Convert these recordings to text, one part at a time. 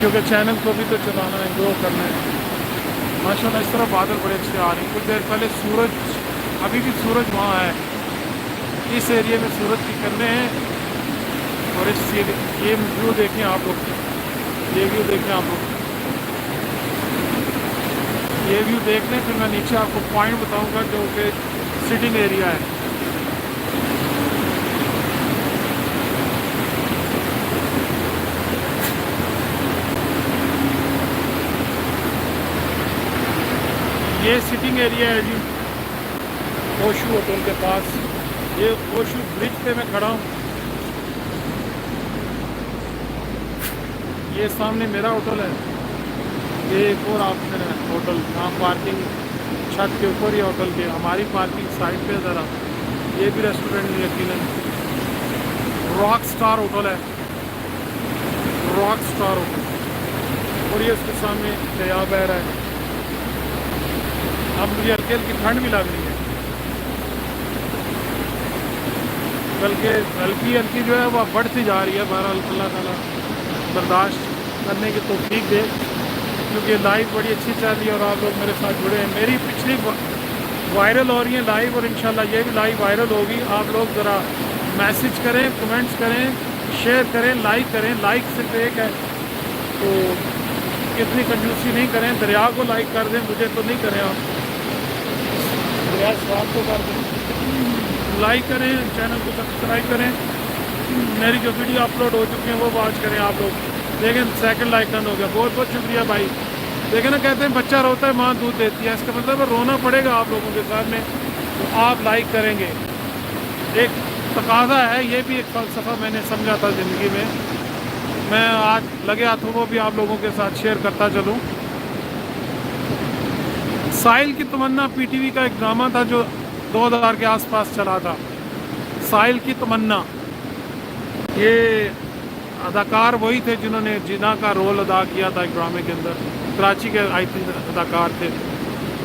کیونکہ چینل کو بھی تو چلانا ہے، گرو کرنا ہے۔ ماشاءاللہ اس طرح بادل بڑے اچھے آ رہے ہیں۔ کچھ دیر پہلے سورج، ابھی بھی سورج وہاں ہے، اس ایریے میں سورج کی کرنے ہیں۔ اور یہ ویو دیکھیں آپ لوگ، یہ ویو دیکھیں آپ لوگ، یہ ویو دیکھ لیں، پھر میں نیچے آپ کو پوائنٹ بتاؤں گا جو کہ سٹنگ ایریا ہے۔ یہ سٹنگ ایریا ہے جی، اوشو ہوٹل کے پاس۔ یہ اوشو برج پہ میں کھڑا ہوں، یہ سامنے میرا ہوٹل ہے، یہ ایک اور آپشن ہے ہوٹل، یہاں پارکنگ چھت کے اوپر ہی ہوٹل کے، ہماری پارکنگ سائڈ پہ ذرا۔ یہ بھی ریسٹورینٹ یقیناً راک سٹار ہوٹل ہے، راک سٹار ہوٹل، اور یہ اس کے سامنے دریا بہہ رہا ہے۔ اب مجھے ہلکی ہلکی ٹھنڈ بھی لگ رہی ہے، بلکہ ہلکی ہلکی جو ہے وہ بڑھتی جا رہی ہے۔ بہرحال اللہ تعالیٰ برداشت کرنے کی توفیق دے، کیونکہ لائف بڑی اچھی چل رہی ہے اور آپ لوگ میرے ساتھ جڑے ہیں۔ میری پچھلی وائرل ہو رہی ہیں لائیو، اور انشاءاللہ یہ بھی لائیو وائرل ہوگی۔ آپ لوگ ذرا میسج کریں، کمنٹس کریں، شیئر کریں، لائک کریں۔ لائک صرف ایک ہے تو اتنی کنجوسی نہیں کریں، دریا کو لائک کر دیں، مجھے تو نہیں کریں آپ، دریا سواب کو کر دیں۔ لائک کریں، چینل کو سبسکرائب کریں، میری جو ویڈیو اپلوڈ ہو چکی ہیں وہ واچ کریں آپ لوگ۔ دیکھیں سیکنڈ لائک ڈن ہو گیا، بہت بہت شکریہ بھائی۔ دیکھیں نا، کہتے ہیں بچہ روتا ہے ماں دودھ دیتی ہے، اس کا مطلب رونا پڑے گا آپ لوگوں کے سامنے تو آپ لائک کریں گے، ایک تقاضا ہے۔ یہ بھی ایک فلسفہ میں نے سمجھا تھا زندگی میں، میں آج لگے ہاتھوں وہ بھی آپ لوگوں کے ساتھ شیئر کرتا چلوں۔ ساحل کی تمنا پی ٹی وی کا ایک ڈرامہ تھا جو 2000 کے آس پاس چلا تھا، ساحل کی تمنا۔ یہ اداکار وہی تھے جنہوں نے جنا کا رول ادا کیا تھا ایک ڈرامے کے اندر، کراچی کے آئی تھنک اداکار تھے۔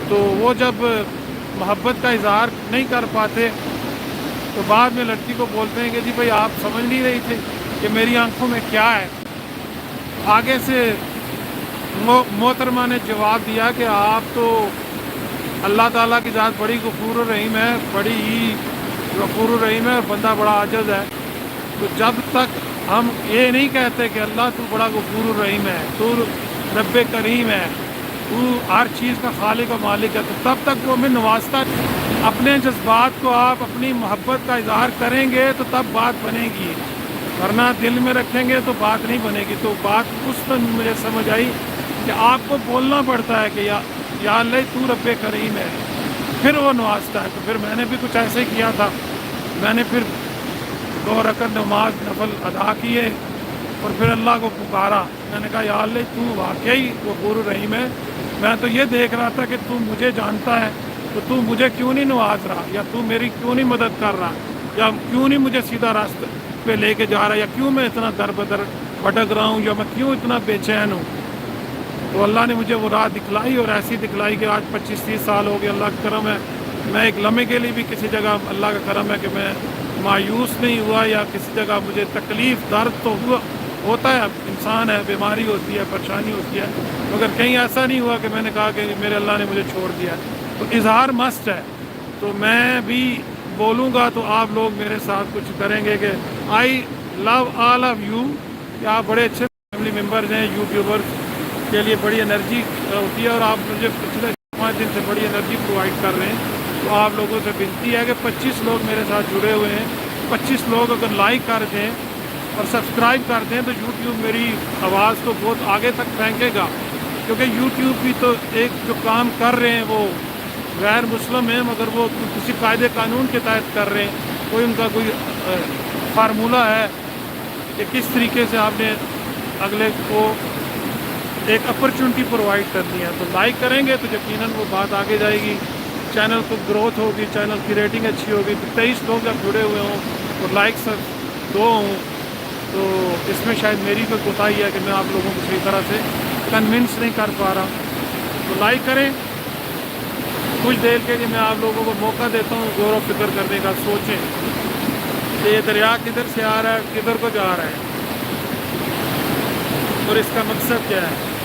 تو وہ جب محبت کا اظہار نہیں کر پاتے تو بعد میں لڑکی کو بولتے ہیں کہ جی بھائی آپ سمجھ نہیں رہی تھے کہ میری آنکھوں میں کیا ہے۔ آگے سے محترمہ نے جواب دیا کہ آپ تو اللہ تعالیٰ کی ذات بڑی غفور الرحیم ہے، بڑی ہی غفور الرحیم ہے، اور بندہ بڑا عاجز ہے۔ تو جب تک ہم یہ نہیں کہتے کہ اللہ تو بڑا غفور الرحیم ہے، تو رب کریم ہے، تو ہر چیز کا خالق و مالک ہے، تو تب تک وہ ہمیں نوازتا ہے۔ اپنے جذبات کو آپ اپنی محبت کا اظہار کریں گے تو تب بات بنے گی، ورنہ دل میں رکھیں گے تو بات نہیں بنے گی۔ تو بات اس میں مجھے سمجھ آئی کہ آپ کو بولنا پڑتا ہے کہ یا اللہ تو رب کریم ہے، پھر وہ نوازتا ہے۔ تو پھر میں نے بھی کچھ ایسے ہی کیا تھا، میں نے پھر 2 رکعت نماز نفل ادا کیے اور پھر اللہ کو پکارا۔ میں نے کہا یا اللہ تو واقعی غفور الرحیم ہے، میں تو یہ دیکھ رہا تھا کہ تو مجھے جانتا ہے، تو تو مجھے کیوں نہیں نواز رہا، یا تو میری کیوں نہیں مدد کر رہا، یا کیوں نہیں مجھے سیدھا راستہ پہ لے کے جا رہا، یا کیوں میں اتنا در بدر بھٹک رہا ہوں، یا میں کیوں اتنا بے چین ہوں۔ تو اللہ نے مجھے وہ راہ دکھلائی، اور ایسی دکھلائی کہ آج 25-30 سال ہو گئے، اللہ کا کرم ہے۔ میں ایک لمحے کے لیے بھی کسی جگہ اللہ کا کرم ہے کہ میں مایوس نہیں ہوا، یا کسی جگہ مجھے تکلیف درد تو ہوتا ہے، انسان ہے، بیماری ہوتی ہے، پریشانی ہوتی ہے، مگر کہیں ایسا نہیں ہوا کہ میں نے کہا کہ میرے اللہ نے مجھے چھوڑ دیا۔ تو اظہار مست ہے، تو میں بھی بولوں گا تو آپ لوگ میرے ساتھ کچھ کریں گے کہ آئی لو آل آف یو، کہ آپ بڑے اچھے فیملی ممبرز ہیں، یوٹیوبرز کے لیے بڑی انرجی ہوتی ہے، اور آپ مجھے پچھلے 5 دن سے بڑی انرجی پرووائڈ کر رہے ہیں۔ تو آپ لوگوں سے بنتی ہے کہ 25 لوگ میرے ساتھ جڑے ہوئے ہیں، 25 لوگ اگر لائک کر دیں اور سبسکرائب کر دیں تو یوٹیوب میری آواز کو بہت آگے تک پھینکے گا، کیونکہ یوٹیوب بھی تو ایک جو کام کر رہے ہیں وہ غیر مسلم ہیں، مگر وہ کسی قاعدے قانون کے تحت کر رہے ہیں۔ کوئی ان کا کوئی فارمولہ ہے کہ کس طریقے سے آپ نے اگلے کو ایک اپرچونٹی پرووائڈ کرنی ہے۔ تو لائک کریں گے تو یقیناً وہ بات آگے جائے گی، چینل کو گروتھ ہوگی، چینل کی ریٹنگ اچھی ہوگی۔ 23 لوگ جب جڑے ہوئے ہوں اور لائک سب 2 ہوں تو اس میں شاید میری کوئی کوتاہی ہے کہ میں آپ لوگوں کو صحیح طرح سے کنونس نہیں کر پا رہا۔ تو لائک کریں، کچھ دیر کے لیے میں آپ لوگوں کو موقع دیتا ہوں غور و فکر کرنے کا۔ سوچیں کہ یہ دریا کدھر سے آ رہا ہے، کدھر کو جا رہا ہے۔ اور اس کا مقصد کیا ہے.